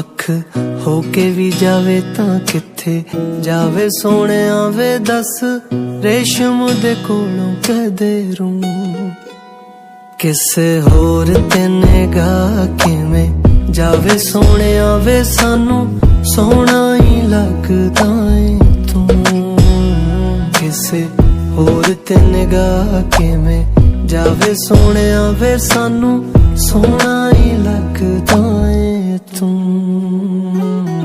ਵੱਖ हो के भी जावे तां किथे जावे सोहणिया वे दस रेशम दे कोलों कदे रूं किसे होर ते निगाह किवें जावे सोहणिया वे सानू सोहना ही लगदा ऐ तू किसे होर ते निगाह किवें जावे सोहणिया वे सानू सोहना ही लगदा